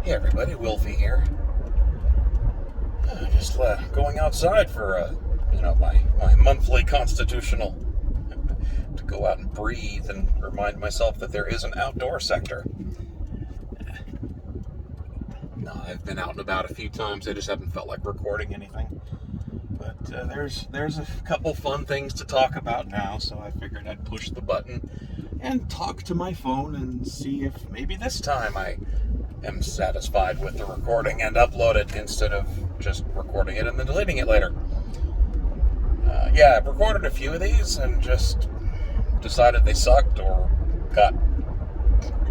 Hey everybody, Wilfie here. Just going outside for my monthly constitutional to go out and breathe and remind myself that there is an outdoor sector. No, I've been out and about a few times. I just haven't felt like recording anything. But there's a couple fun things to talk about now, so I figured I'd push the button and talk to my phone and see if maybe this time I am satisfied with the recording and upload it instead of just recording it and then deleting it later. I've recorded a few of these and just decided they sucked or got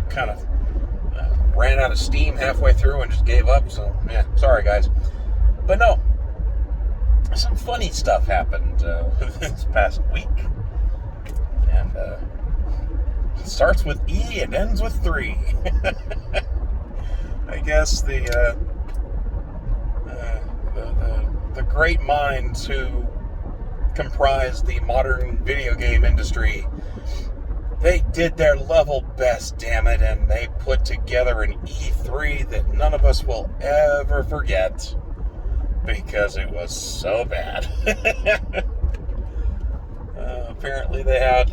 kind of ran out of steam halfway through and just gave up. So, sorry guys. But no, some funny stuff happened this past week. And it starts with E and ends with 3. I guess the great minds who comprise the modern video game industry, they did their level best, damn it, and they put together an E3 that none of us will ever forget because it was so bad. Apparently they had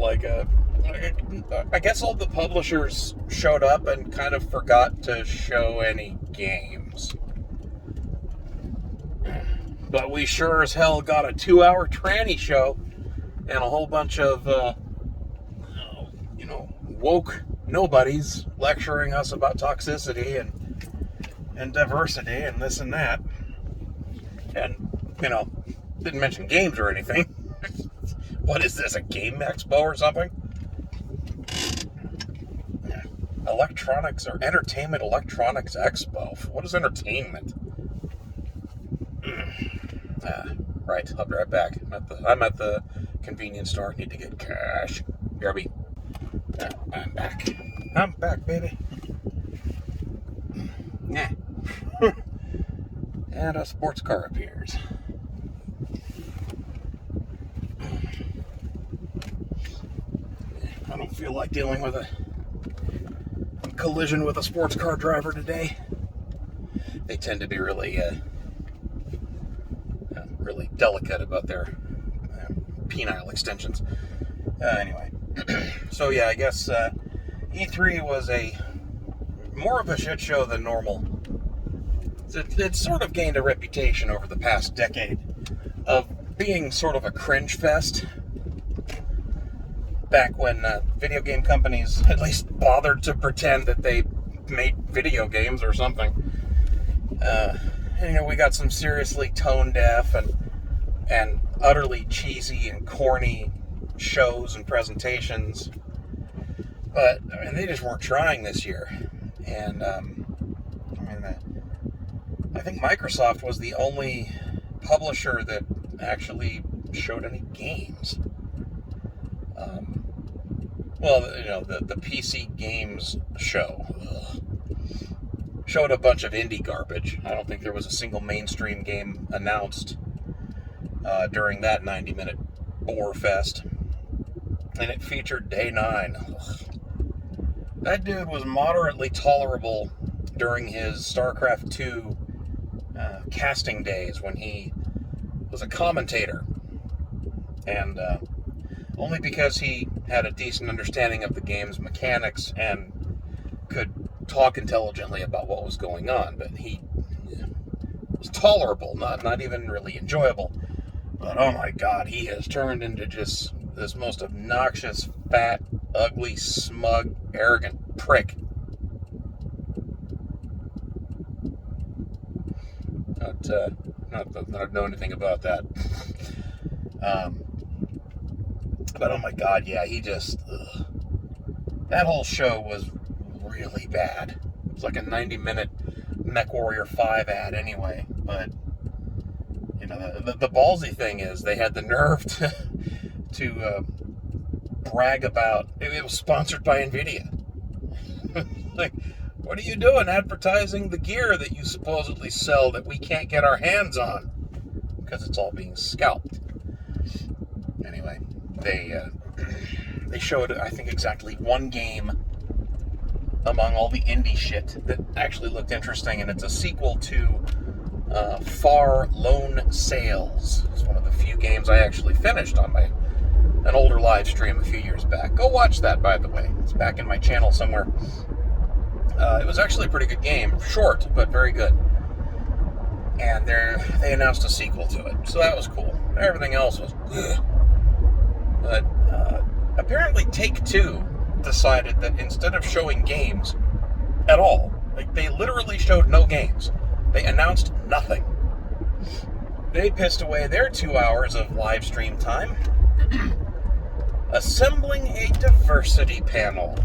I guess all the publishers showed up and kind of forgot to show any games. But we sure as hell got a 2-hour tranny show and a whole bunch of, woke nobodies lecturing us about toxicity and diversity and this and that. And, didn't mention games or anything. What is this, a game expo or something? Electronics or Entertainment Electronics Expo. What is entertainment? Right, I'll be right back. I'm at the convenience store. Need to get cash. BRB. I'm back. I'm back, baby. Yeah. And a sports car appears. I don't feel like dealing with a collision with a sports car driver today. They tend to be really delicate about their penile extensions. Anyway, so I guess E3 was more of a shit show than normal. It sort of gained a reputation over the past decade of being sort of a cringe fest. Back when video game companies at least bothered to pretend that they made video games or something. We got some seriously tone deaf and utterly cheesy and corny shows and presentations. But, they just weren't trying this year. And, I think Microsoft was the only publisher that actually showed any games. The PC Games show showed a bunch of indie garbage. I don't think there was a single mainstream game announced during that 90-minute bore fest. And it featured Day 9. That dude was moderately tolerable during his StarCraft 2 casting days when he was a commentator. And only because he had a decent understanding of the game's mechanics and could talk intelligently about what was going on. But he was tolerable, not even really enjoyable. But oh my god, he has turned into just this most obnoxious, fat, ugly, smug, arrogant prick. Not that I know anything about that. But oh my god, he just... that whole show was really bad. It was like a 90-minute MechWarrior 5 ad anyway. But, the ballsy thing is they had the nerve to brag about... It was sponsored by NVIDIA. What are you doing advertising the gear that you supposedly sell that we can't get our hands on? Because it's all being scalped. Anyway, they showed, I think, exactly one game among all the indie shit that actually looked interesting, and it's a sequel to Far Lone Sales. It's one of the few games I actually finished on an older live stream a few years back. Go watch that, by the way. It's back in my channel somewhere. It was actually a pretty good game. Short, but very good. And they announced a sequel to it, so that was cool. Everything else was ugh. But apparently Take-Two decided that instead of showing games at all, like they literally showed no games, they announced nothing. They pissed away their 2 hours of live stream time assembling a diversity panel.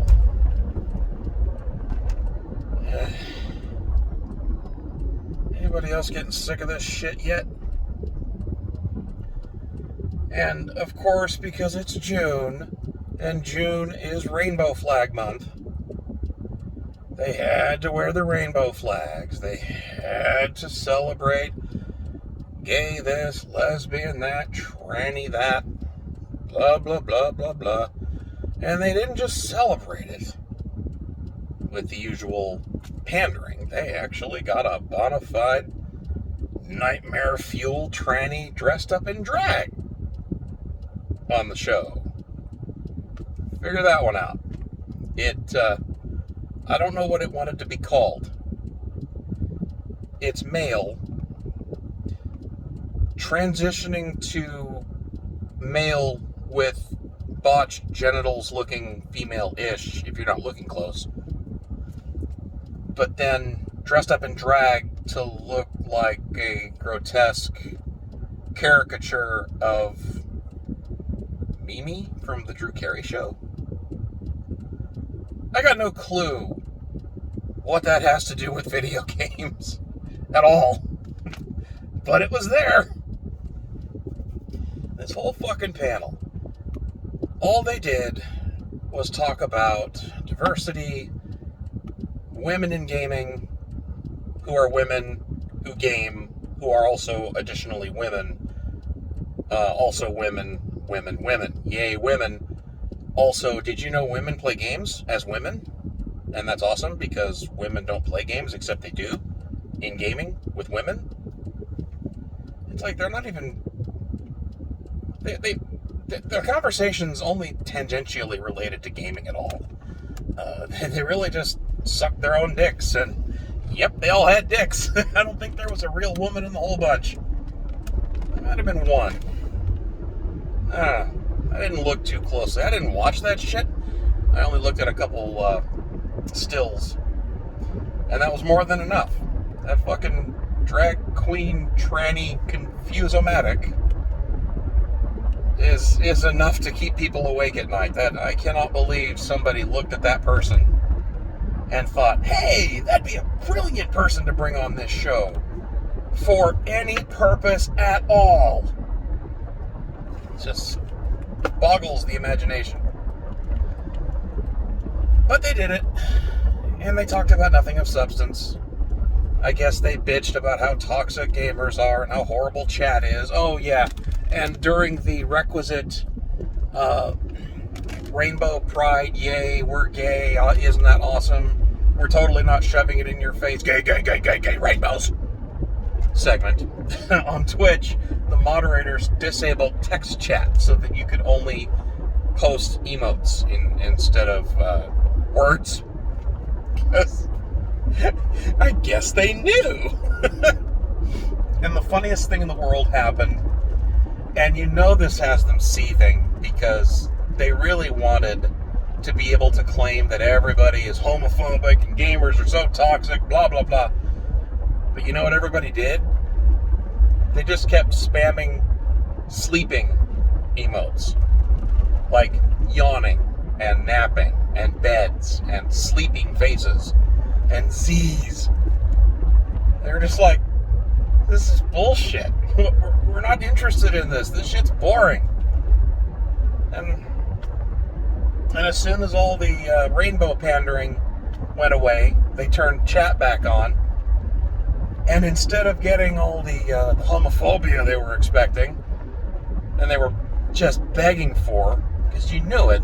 Anybody else getting sick of this shit yet? And of course, because it's June, and June is Rainbow Flag Month, they had to wear the rainbow flags. They had to celebrate gay this, lesbian that, tranny that, blah, blah, blah, blah, blah. And they didn't just celebrate it with the usual pandering. They actually got a bona fide nightmare fuel tranny dressed up in drag on the show. Figure that one out. I don't know what it wanted to be called. It's male transitioning to male with botched genitals looking female-ish, if you're not looking close. But then dressed up in drag to look like a grotesque caricature of Mimi from the Drew Carey Show. I got no clue what that has to do with video games at all. But it was there. This whole fucking panel. All they did was talk about diversity, women in gaming, who are women who game, who are also additionally women. Also women. Yay, women. Also, did you know women play games as women? And that's awesome, because women don't play games, except they do in gaming with women. It's like they're not even... Their conversation's only tangentially related to gaming at all. They really just sucked their own dicks, and yep, they all had dicks. I don't think there was a real woman in the whole bunch. There might have been one. I didn't look too closely. I didn't watch that shit. I only looked at a couple stills. And that was more than enough. That fucking drag queen, tranny, confusomatic is enough to keep people awake at night. That I cannot believe somebody looked at that person and thought, hey, that'd be a brilliant person to bring on this show for any purpose at all. It just boggles the imagination. But they did it, and they talked about nothing of substance. I guess they bitched about how toxic gamers are and how horrible chat is. Oh, yeah. And during the requisite rainbow pride, yay, we're gay, isn't that awesome? We're totally not shoving it in your face, gay, rainbows segment on Twitch, the moderators disabled text chat so that you could only post emotes instead of words. I guess they knew. And the funniest thing in the world happened, and you know this has them seething, because they really wanted to be able to claim that everybody is homophobic and gamers are so toxic, blah, blah, blah. But you know what everybody did? They just kept spamming sleeping emotes. Like yawning and napping and beds and sleeping faces and Z's. They're just like, this is bullshit. We're not interested in this. This shit's boring. And as soon as all the rainbow pandering went away, they turned chat back on. And instead of getting all the homophobia they were expecting, and they were just begging for, because you knew it,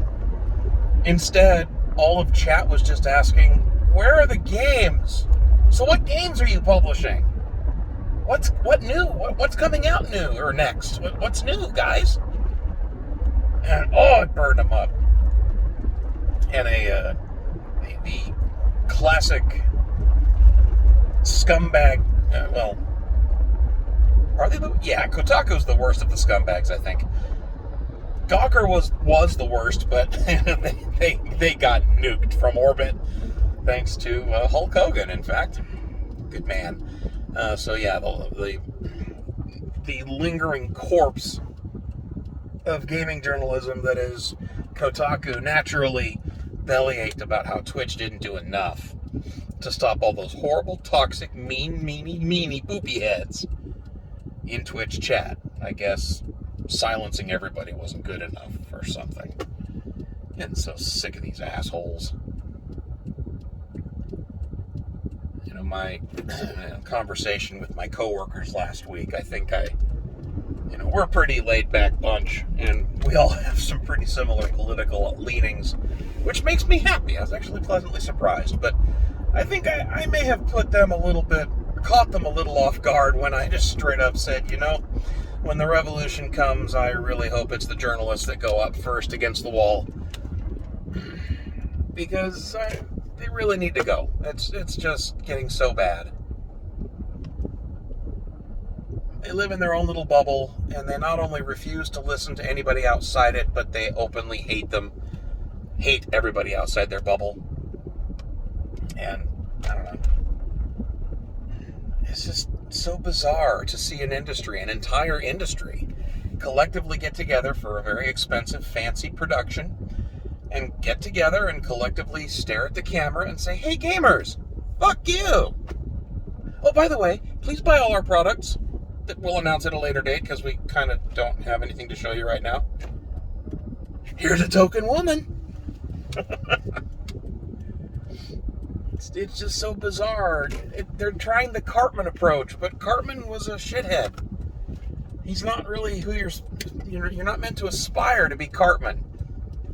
instead, all of chat was just asking, where are the games? So what games are you publishing? What new? What's coming out new or next? What's new, guys? And it burned them up. And the classic scumbag. Are they Kotaku's the worst of the scumbags, I think. Gawker was the worst, but they got nuked from orbit thanks to Hulk Hogan. In fact, good man. The lingering corpse of gaming journalism that is Kotaku naturally bellyached about how Twitch didn't do enough to stop all those horrible, toxic, meanie poopy heads in Twitch chat. I guess silencing everybody wasn't good enough or something. Getting so sick of these assholes. My conversation with my coworkers last week, I think we're a pretty laid-back bunch, and we all have some pretty similar political leanings, which makes me happy. I was actually pleasantly surprised, but I think I may have caught them a little off guard when I just straight up said, when the revolution comes, I really hope it's the journalists that go up first against the wall, because they really need to go. It's just getting so bad. They live in their own little bubble, and they not only refuse to listen to anybody outside it, but they openly hate everybody outside their bubble. And, I don't know. It's just so bizarre to see an entire industry, collectively get together for a very expensive, fancy production, and get together and collectively stare at the camera and say, hey, gamers, fuck you. Oh, by the way, please buy all our products that we'll announce at a later date because we kind of don't have anything to show you right now. Here's a token woman. It's just so bizarre. They're trying the Cartman approach, but Cartman was a shithead. He's not really who you're not meant to aspire to be Cartman.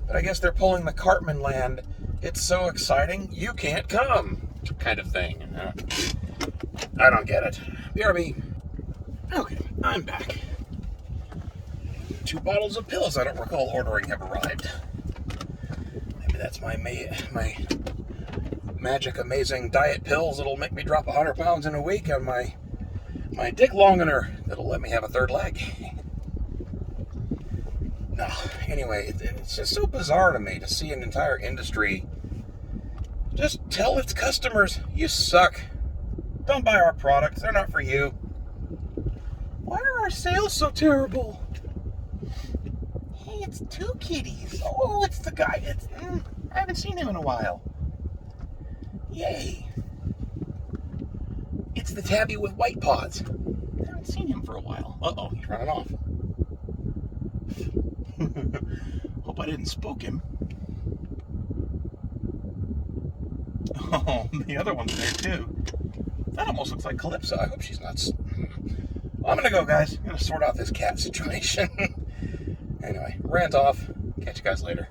But I guess they're pulling the Cartman land. It's so exciting, you can't come, kind of thing. I don't get it. BRB. Okay, I'm back. 2 bottles of pills I don't recall ordering have arrived. Maybe that's my magic, amazing diet pills that'll make me drop 100 pounds in a week, and my dick longener that'll let me have a third leg. No, anyway, it's just so bizarre to me to see an entire industry just tell its customers, you suck. Don't buy our products, they're not for you. Why are our sales so terrible? Hey, it's 2 kitties. Oh, it's the guy. I haven't seen him in a while. Yay. It's the tabby with white paws. I haven't seen him for a while. Uh-oh, he's running off. Hope I didn't spook him. Oh, the other one's there too. That almost looks like Calypso. I hope she's not. Well, I'm gonna go, guys. I'm gonna sort out this cat situation. Anyway, rant off. Catch you guys later.